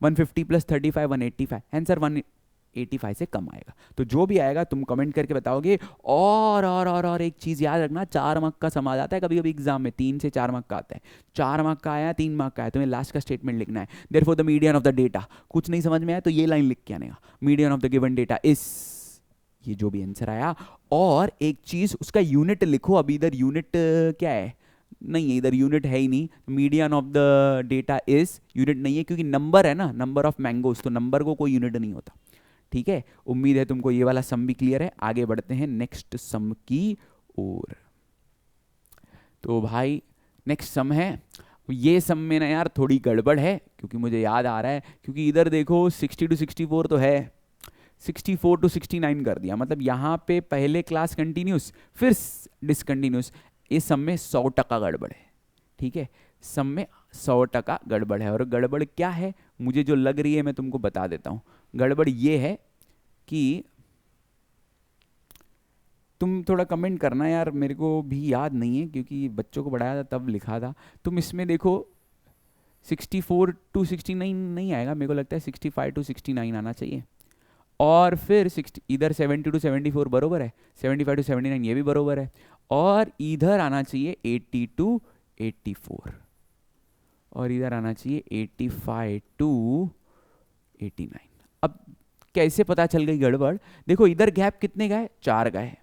150 प्लस 35 185, आंसर 185 से कम आएगा। तो जो भी आएगा तुम कमेंट करके बताओगे। और एक चीज़ याद रखना, 4 मार्क का सम आ जाता है कभी कभी एग्जाम में, 3 से 4 मार्क का आता है। 4 मार्क का आया, 3 मार्क का आया, तुम्हें लास्ट का स्टेटमेंट लिखना है। Therefore the median of the data. कुछ नहीं समझ में आया तो ये लाइन लिख के आने का, median of the given data इस, ये जो भी आंसर आया। और एक चीज़ उसका यूनिट लिखो। अभी इधर यूनिट क्या है? नहीं है, इधर यूनिट है ही नहीं। Median of the data is unit नहीं है, क्योंकि नंबर है ना, नंबर ऑफ मैंगोज, तो नंबर को कोई यूनिट नहीं होता, ठीक है। उम्मीद है तुमको ये वाला सम भी क्लियर है। आगे बढ़ते हैं नेक्स्ट सम की ओर। तो भाई नेक्स्ट सम है, ये सम में ना यार थोड़ी गड़बड़ है, क्योंकि मुझे याद आ रहा है, क्योंकि इधर देखो 60 to 64 तो है, 64 to 69 कर दिया, मतलब यहाँ पे पहले क्लास कंटिन्यूस फिर डिसकंटिन्यूस। इस सम में 100% गड़बड़ है, ठीक है। सम में 100% गड़बड़ है, और गड़बड़ क्या है मुझे जो लग रही है मैं तुमको बता देता हूँ। गड़बड़ ये है कि तुम थोड़ा कमेंट करना यार, मेरे को भी याद नहीं है क्योंकि बच्चों को पढ़ाया था तब लिखा था। तुम इसमें देखो 64 to 69 नहीं आएगा, मेरे को लगता है 65 to 69 आना चाहिए। और फिर 60 इधर 70 to 74 बरोबर है, 75 to 79 ये भी बरोबर है, और इधर आना चाहिए 80 to 84, और इधर आना चाहिए 85 to 89। अब कैसे पता चल गई गड़बड़? देखो इधर गैप कितने का है? 4 का है।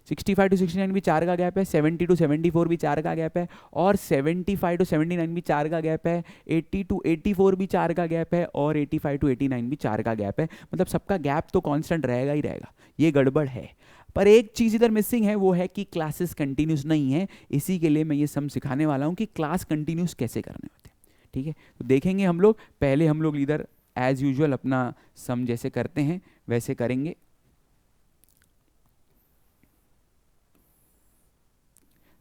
65 to 69 भी 4 का गैप है, 70 to 74 भी 4 का गैप है, और 75 to 79 भी 4 का गैप है, 80 to 84 भी 4 का गैप है, और 85 to 89 भी 4 का गैप है। मतलब सबका गैप तो कांस्टेंट रहेगा ही रहेगा, ये गड़बड़ है। पर एक चीज़ इधर मिसिंग है, वो है कि क्लासेस कंटिन्यूस नहीं है। इसी के लिए मैं ये सम सिखाने वाला हूँ कि क्लास कंटिन्यूस कैसे करने होते हैं, ठीक है। तो देखेंगे हम लोग, पहले हम लोग इधर एज यूजुअल अपना सम जैसे करते हैं वैसे करेंगे।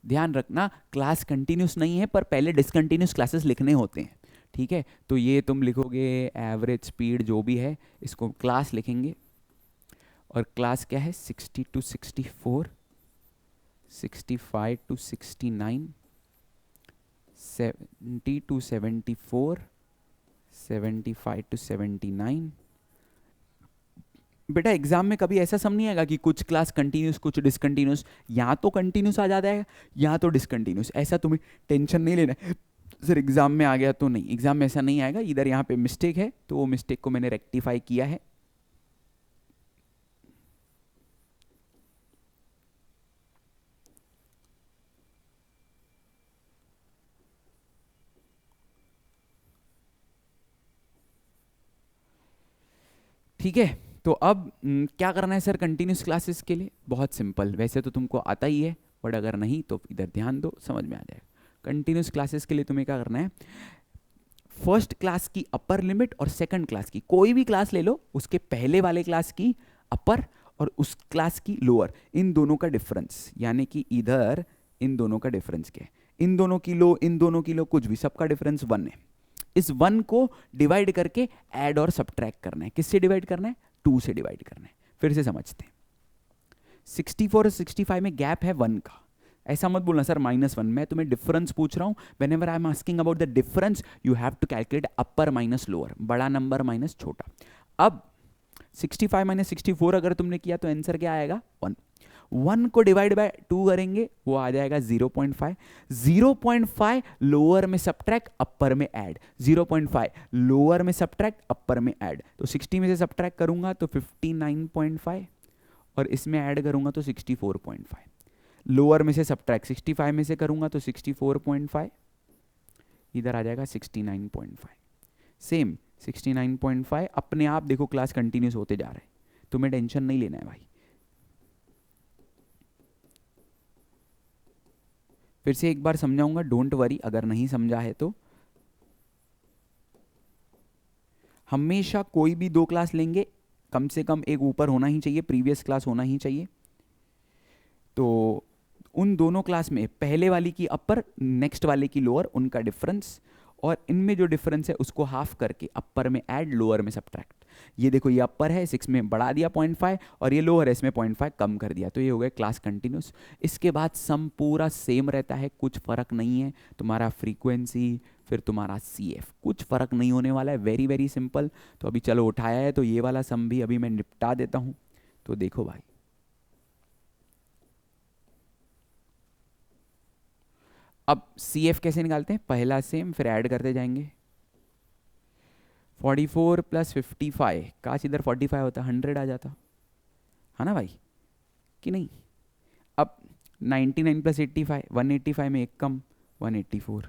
ध्यान रखना क्लास कंटिन्यूस नहीं है, पर पहले डिसकंटिन्यूस क्लासेस लिखने होते हैं, ठीक है। तो ये तुम लिखोगे एवरेज स्पीड जो भी है, इसको क्लास लिखेंगे, और क्लास क्या है? 60 to 64, 65 to 69, 70 to 74, 75 to 79। बेटा एग्जाम में कभी ऐसा सम नहीं आएगा कि कुछ क्लास कंटिन्यूस कुछ डिसकंटिन्यूस, या तो कंटिन्यूस आ जाता है या तो डिसकंटिन्यूस, ऐसा तुम्हें टेंशन नहीं लेना है। सर एग्जाम में आ गया तो नहीं, एग्जाम में ऐसा नहीं आएगा। इधर यहाँ पे मिस्टेक है तो वो मिस्टेक को मैंने रेक्टिफाई किया है। ठीक है, तो अब क्या करना है सर कंटिन्यूस क्लासेस के लिए? बहुत सिंपल, वैसे तो तुमको आता ही है, बट अगर नहीं तो इधर ध्यान दो, समझ में आ जाएगा। कंटिन्यूस क्लासेस के लिए तुम्हें क्या करना है? फर्स्ट क्लास की अपर लिमिट और सेकंड क्लास की, कोई भी क्लास ले लो, उसके पहले वाले क्लास की अपर और उस क्लास की लोअर, इन दोनों का डिफरेंस, यानी कि इधर इन दोनों का डिफरेंस क्या है, इन दोनों की लो, इन दोनों की लो, कुछ भी, सबका डिफरेंस 1 है। इस 1 को डिवाइड करके ऐड और सब्ट्रैक्ट करना है। किससे डिवाइड करना है? 2 से डिवाइड करना है। फिर से समझते हैं। 64 और 65 में गैप है 1 का। ऐसा मत बोलना सर -1, मैं तुम्हें डिफरेंस पूछ रहा हूं। Whenever I am asking about the difference you have to calculate upper minus lower, बड़ा नंबर माइनस छोटा। अब 65 माइनस 64 अगर तुमने किया तो आंसर क्या आएगा? 1। 1 को डिवाइड बाय 2 करेंगे, वो आ जाएगा 0.5। 0.5 लोअर में सब्ट्रैक्ट, अपर में ऐड। 0.5 लोअर में सब्ट्रैक्ट, अपर में ऐड। तो 60 में से सब्ट्रैक्ट करूंगा तो 59.5 और इसमें ऐड करूंगा तो 64.5। लोअर में से सब्ट्रैक्ट 65 में से करूंगा तो 64.5, इधर आ जाएगा 69.5। सेम 69.5 अपने आप देखो क्लास कंटिन्यूस होते जा रहे हैं, तुम्हें टेंशन नहीं लेना है भाई। फिर से एक बार समझाऊंगा, डोंट वरी अगर नहीं समझा है तो। हमेशा कोई भी 2 क्लास लेंगे, कम से कम एक ऊपर होना ही चाहिए, प्रीवियस क्लास होना ही चाहिए। तो उन दोनों क्लास में पहले वाली की अपर, नेक्स्ट वाले की लोअर, उनका डिफरेंस, और इनमें जो डिफरेंस है उसको हाफ करके अपर में ऐड, लोअर में सब्ट्रैक्ट। ये देखो, ये अपर है 6 में बढ़ा दिया 0.5 और ये लोअर है इसमें 0.5 कम कर दिया, तो ये हो गया क्लास कंटिन्यूस। इसके बाद सम पूरा सेम रहता है, कुछ फर्क नहीं है। तुम्हारा फ्रीक्वेंसी, फिर तुम्हारा CF, कुछ फर्क नहीं होने वाला है, वेरी वेरी सिंपल। तो अभी चलो उठाया है तो ये वाला सम भी अभी मैं निपटा देता हूँ। तो देखो भाई, अब CF कैसे निकालते हैं? पहला सेम, फिर ऐड करते जाएंगे। 44 प्लस 55, काश इधर 45 होता 100 आ जाता, है ना भाई, कि नहीं? अब 99 प्लस 85, 185 में एक कम, 184।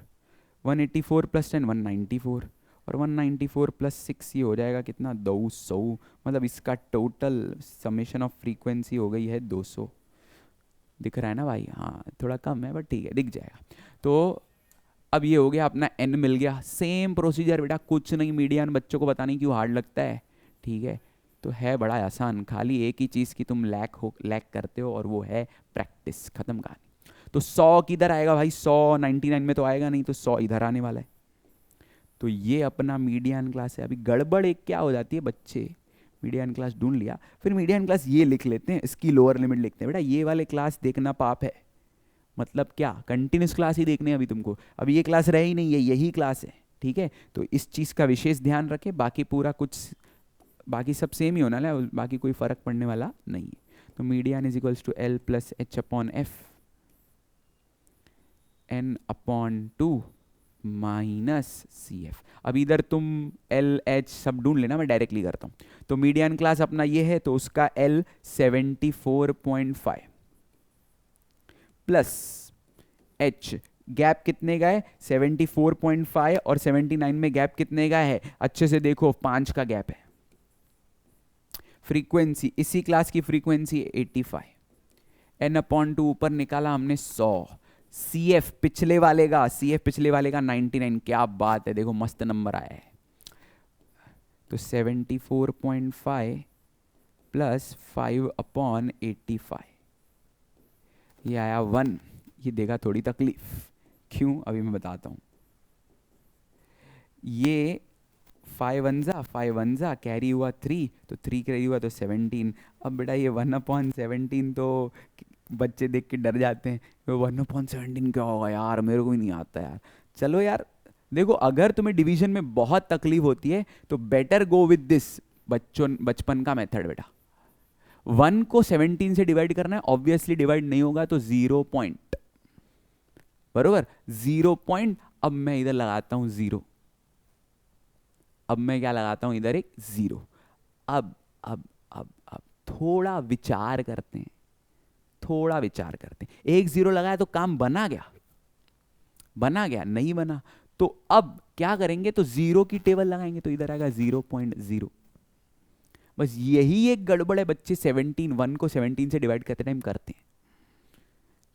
184 प्लस 10, 194, और 194 प्लस 6 ये हो जाएगा कितना? 200। मतलब इसका टोटल समेशन ऑफ फ्रीक्वेंसी हो गई है 200। दिख रहा है ना भाई? हाँ थोड़ा कम है बट ठीक है, दिख जाएगा। तो अब ये हो गया अपना n मिल गया। सेम प्रोसीजर बेटा, कुछ नहीं, मीडियन बच्चों को बताने क्यों हार्ड लगता है, ठीक है? तो है बड़ा आसान, खाली एक ही चीज़ की तुम लैक करते हो और वो है प्रैक्टिस। खत्म कहानी। तो 100 किधर आएगा भाई? 100 99 में तो आएगा नहीं, तो 100 इधर आने वाला है। तो ये अपना मीडियन क्लास है। अभी गड़बड़ एक क्या हो जाती है बच्चे, मीडियन क्लास ढूंढ लिया, फिर मीडियन क्लास ये लिख लेते हैं, इसकी लोअर लिमिट लिखते हैं। बेटा ये वाले क्लास देखना पाप है। मतलब क्या? कंटिन्यूस क्लास ही देखने अभी तुमको, अभी ये क्लास रह ही नहीं है, यही क्लास है, ठीक है? तो इस चीज़ का विशेष ध्यान रखें। बाकी पूरा कुछ, बाकी सब सेम ही होना है, बाकी कोई फर्क पड़ने वाला नहीं है। तो median is equals to L plus H upon F N upon 2 minus CF। अब इधर तुम L H सब ढूंढ लेना, मैं डायरेक्टली करता हूँ। तो मीडियन क्लास अपना ये है, तो उसका L 74.5 प्लस H, गैप कितने का है? 74.5 और 79 में गैप कितने का है? अच्छे से देखो, 5 का गैप है। फ्रीक्वेंसी, इसी क्लास की फ्रीक्वेंसी 85, N अपॉन 2 ऊपर निकाला हमने 100। CF पिछले वाले का, CF पिछले वाले का 99, क्या बात है, देखो मस्त नंबर आया है। तो 74.5 प्लस 5 अपॉन 85, ये आया 1। ये देगा थोड़ी तकलीफ, क्यों अभी मैं बताता हूँ। ये 5 वन जा कैरी हुआ 3, तो 3 कैरी हुआ तो 17। अब बेटा ये 1/17 तो बच्चे देख के डर जाते हैं, तो 1/17 क्या होगा यार, मेरे को ही नहीं आता यार। चलो यार देखो, अगर तुम्हें डिवीजन में बहुत तकलीफ होती है तो बेटर गो विद दिस बचपन का मेथड। बेटा 1 को 17 से डिवाइड करना है, ऑब्वियसली डिवाइड नहीं होगा तो 0 पॉइंट, बरोबर 0 पॉइंट। अब मैं इधर लगाता हूं 0, अब मैं क्या लगाता हूं इधर? एक 0। अब थोड़ा विचार करते हैं, थोड़ा विचार करते हैं। एक 0 लगाया तो काम बना गया? बना गया? नहीं बना। तो अब क्या करेंगे? तो 0 की टेबल लगाएंगे, तो इधर आएगा 0.0। बस यही एक गड़बड़ है, बच्चे 1 को 17 से डिवाइड करते टाइम करते हैं,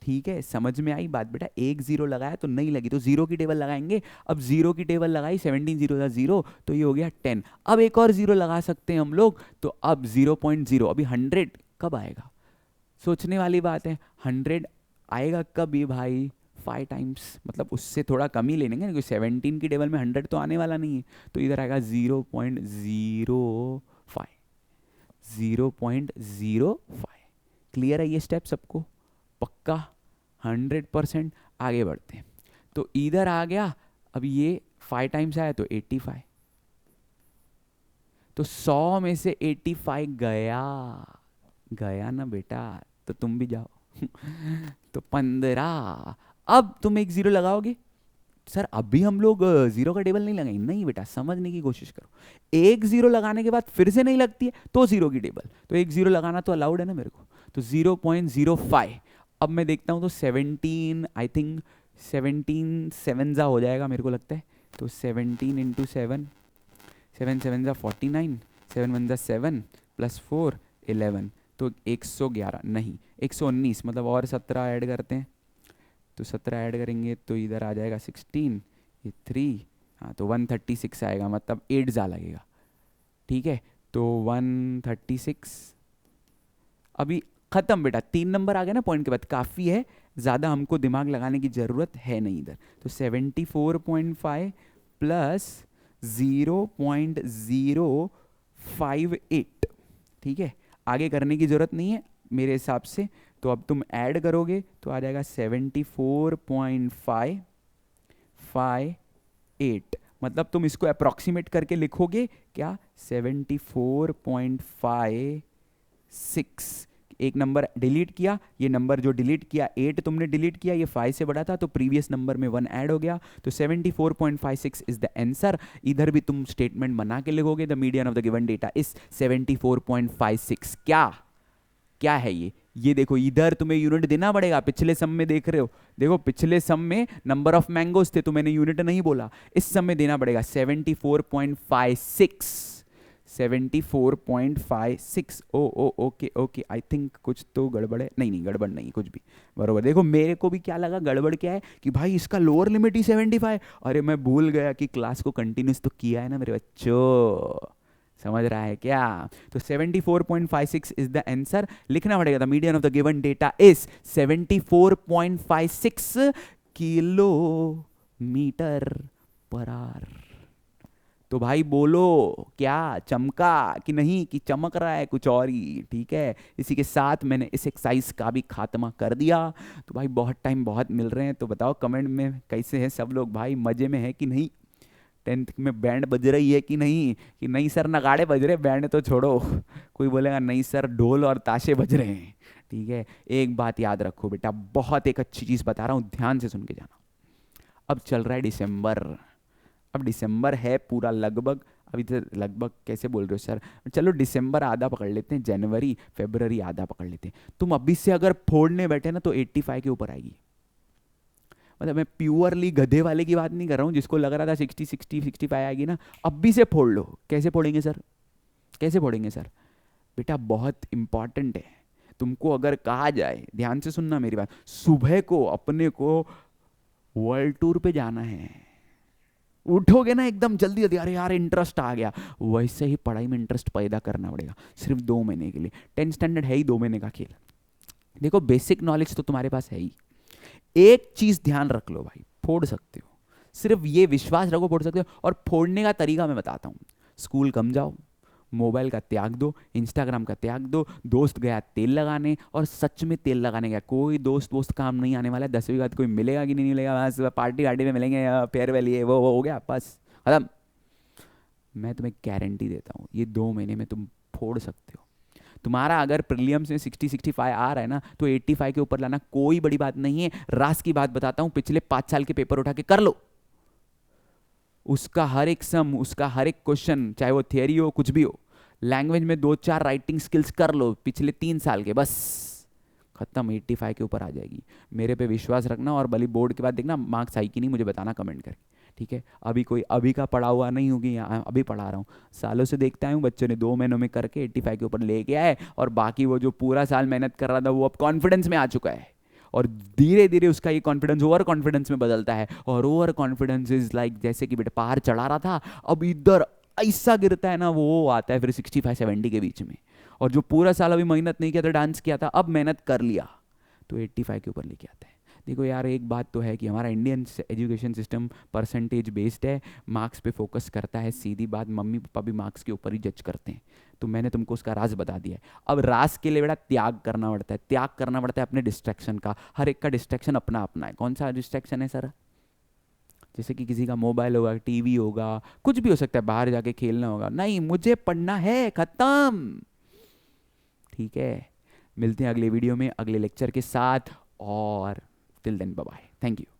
ठीक है, समझ में आई बात बेटा? एक जीरो लगाया तो नहीं लगी, तो जीरो की टेबल लगाएंगे। अब जीरो की टेबल लगाई, 17 जीरो था जीरो, तो ये हो गया 10। अब एक और जीरो लगा सकते हैं हम लोग, तो अब 0.0, अभी 100 कब आएगा? सोचने वाली बात है। 100 आएगा कब ये भाई? 5 टाइम्स, मतलब उससे थोड़ा कम ही ले लेंगे, क्योंकि 17 की टेबल में 100 तो आने वाला नहीं है। तो इधर आएगा 0.05, 0.05। क्लियर है ये स्टेप सबको? पक्का 100%। आगे बढ़ते हैं, तो इधर आ गया। अब ये 5 टाइम्स आया तो 85, तो 100 में से 85 गया, गया ना बेटा? तो तुम भी जाओ। तो 15। अब तुम एक जीरो लगाओगे। सर अभी हम लोग जीरो का टेबल नहीं लगाएंगे, नहीं बेटा, समझने की कोशिश करो। एक जीरो लगाने के बाद फिर से नहीं लगती है तो जीरो की टेबल, तो एक जीरो लगाना तो अलाउड है ना मेरे को। तो 0.05। अब मैं देखता हूँ तो 17, आई थिंक 17 7 जा हो जाएगा मेरे को लगता है। तो 17 इंटू 7, 7 7 जा 49, 7 1 जा 7 प्लस 4 11, तो 111 नहीं 119, मतलब और 17 ऐड करते हैं, तो 17 ऐड करेंगे तो इधर आ जाएगा 16, ये 3, हाँ तो 136 आएगा, मतलब 8 जा लगेगा। ठीक है, तो 136 अभी खत्म बेटा। 3 नंबर आ गया ना पॉइंट के बाद, काफ़ी है, ज़्यादा हमको दिमाग लगाने की ज़रूरत है नहीं इधर। तो 74.5 प्लस 0.058, ठीक है, आगे करने की ज़रूरत नहीं है मेरे हिसाब से। तो अब तुम ऐड करोगे तो आ जाएगा 74.558, मतलब तुम इसको अप्रॉक्सीमेट करके लिखोगे क्या? 74.56। एक नंबर डिलीट किया, ये नंबर जो डिलीट किया 8 तुमने डिलीट किया, ये 5 से बड़ा था तो प्रीवियस नंबर में 1 ऐड हो गया, तो 74.56 इज द आंसर। इधर भी तुम स्टेटमेंट बना के लिखोगे, the median of the given data is 74.56। क्या क्या है ये देखो, इधर तुम्हें यूनिट देना पड़ेगा। पिछले सम में देख रहे हो, देखो पिछले सम में नंबर ऑफ मैंगोज थे तो मैंने यूनिट नहीं बोला, इस सम में देना पड़ेगा 74.56, 74.56। ओके ओके, आई थिंक कुछ तो गड़बड़ है। नहीं गड़बड़ नहीं, कुछ भी बरोबर। देखो मेरे को भी क्या लगा, गड़बड़ क्या है कि भाई इसका लोअर लिमिट ही 75। अरे मैं भूल गया कि क्लास को कंटिन्यूस तो किया है ना मेरे बच्चों, समझ रहा है क्या? तो 74.56 इज द आंसर। लिखना पड़ेगा the median of the given data is 74.56 kilometre per hour. तो भाई बोलो, क्या चमका कि नहीं, कि चमक रहा है कुछ और ही? ठीक है, इसी के साथ मैंने इस एक्सरसाइज का भी खात्मा कर दिया। तो भाई बहुत टाइम बहुत मिल रहे हैं, तो बताओ कमेंट में कैसे हैं सब लोग भाई, मजे में है कि नहीं? 10th में बैंड बज रही है कि नहीं? कि नहीं सर नगाड़े बज रहे, बैंड तो छोड़ो। कोई बोलेगा नहीं सर ढोल और ताशे बज रहे हैं। ठीक है, एक बात याद रखो बेटा, बहुत एक अच्छी चीज़ बता रहा हूँ, ध्यान से सुन के जाना। अब चल रहा है दिसंबर, अब दिसंबर है पूरा लगभग, अभी तो लगभग कैसे बोल रहे हो सर, चलो दिसंबर आधा पकड़ लेते हैं, जनवरी फरवरी आधा पकड़ लेते हैं। तुम अभी से अगर फोड़ने बैठे ना तो 85 के ऊपर आएगी। मतलब मैं प्योरली गधे वाले की बात नहीं कर रहा हूँ, जिसको लग रहा था 60 60 65 आएगी ना, अभी से फोड़ लो। कैसे फोड़ेंगे सर, कैसे फोड़ेंगे सर? बेटा बहुत इंपॉर्टेंट है, तुमको अगर कहा जाए, ध्यान से सुनना मेरी बात, सुबह को अपने को वर्ल्ड टूर पे जाना है, उठोगे ना एकदम जल्दी जल्दी, अरे यार इंटरेस्ट आ गया, वैसे ही पढ़ाई में इंटरेस्ट पैदा करना पड़ेगा, सिर्फ 2 महीने के लिए। 10th स्टैंडर्ड है ही 2 महीने का खेल। देखो बेसिक नॉलेज तो तुम्हारे पास है ही, एक चीज ध्यान रख लो भाई, फोड़ सकते हो, सिर्फ ये विश्वास रखो फोड़ सकते हो। और फोड़ने का तरीका मैं बताता हूँ, स्कूल कम जाओ, मोबाइल का त्याग दो, इंस्टाग्राम का त्याग दो, दोस्त गया तेल लगाने, और सच में तेल लगाने गया, कोई दोस्त काम नहीं आने वाला है। 10वीं के बाद कोई मिलेगा कि नहीं मिलेगा, बस पार्टी वार्टी में मिलेंगे, फेयरवेल ये वो हो गया, बस खत्म। मैं तुम्हें गारंटी देता हूँ ये 2 महीने में तुम फोड़ सकते हो। तुम्हारा अगर प्रीलियम्स में 60 65 आ रहा है ना, तो 85 के ऊपर लाना कोई बड़ी बात नहीं है। रास की बात बताता हूं, पिछले 5 साल के पेपर उठा के कर लो, उसका हर एक सम, उसका हर एक क्वेश्चन, चाहे वो थियरी हो कुछ भी हो, लैंग्वेज में 2-4 राइटिंग स्किल्स कर लो पिछले 3 साल के, बस खत्म, 85 के ऊपर आ जाएगी। मेरे पे विश्वास रखना, और भले बोर्ड के बाद देखना मार्क्स आई कि नहीं, मुझे बताना कमेंट करके। ठीक है, अभी का पढ़ा हुआ नहीं होगी, अभी पढ़ा रहा हूँ, सालों से देखता हूँ बच्चों ने 2 महीनों में करके 85 के ऊपर लेके आए, और बाकी वो जो पूरा साल मेहनत कर रहा था वो अब कॉन्फिडेंस में आ चुका है, और धीरे धीरे उसका ये कॉन्फिडेंस ओवर कॉन्फिडेंस में बदलता है, और ओवर कॉन्फिडेंस इज लाइक जैसे कि बेटा पहाड़ चढ़ा रहा था, अब इधर ऐसा गिरता है ना, वो आता है फिर 65-70 के बीच में। और जो पूरा साल अभी मेहनत नहीं किया था, डांस किया था, अब मेहनत कर लिया तो 85 के ऊपर लेके आता है। देखो यार, एक बात तो है कि हमारा Indian education system percentage based है, मार्क्स पे फोकस करता है, सीधी बात, मम्मी पापा भी मार्क्स के ऊपर ही जज करते हैं। तो मैंने तुमको उसका राज बता दिया है। अब राज के लिए बेटा त्याग करना पड़ता है, त्याग करना पड़ता है अपने डिस्ट्रैक्शन का। हर एक का डिस्ट्रैक्शन अपना अपना है। कौन सा डिस्ट्रैक्शन है सर? जैसे कि किसी का मोबाइल होगा, टीवी होगा, कुछ भी हो सकता है, बाहर जाके खेलना होगा। नहीं, मुझे पढ़ना है, खत्म। ठीक है, मिलते हैं अगले वीडियो में अगले लेक्चर के साथ, और till then bye bye, thank you.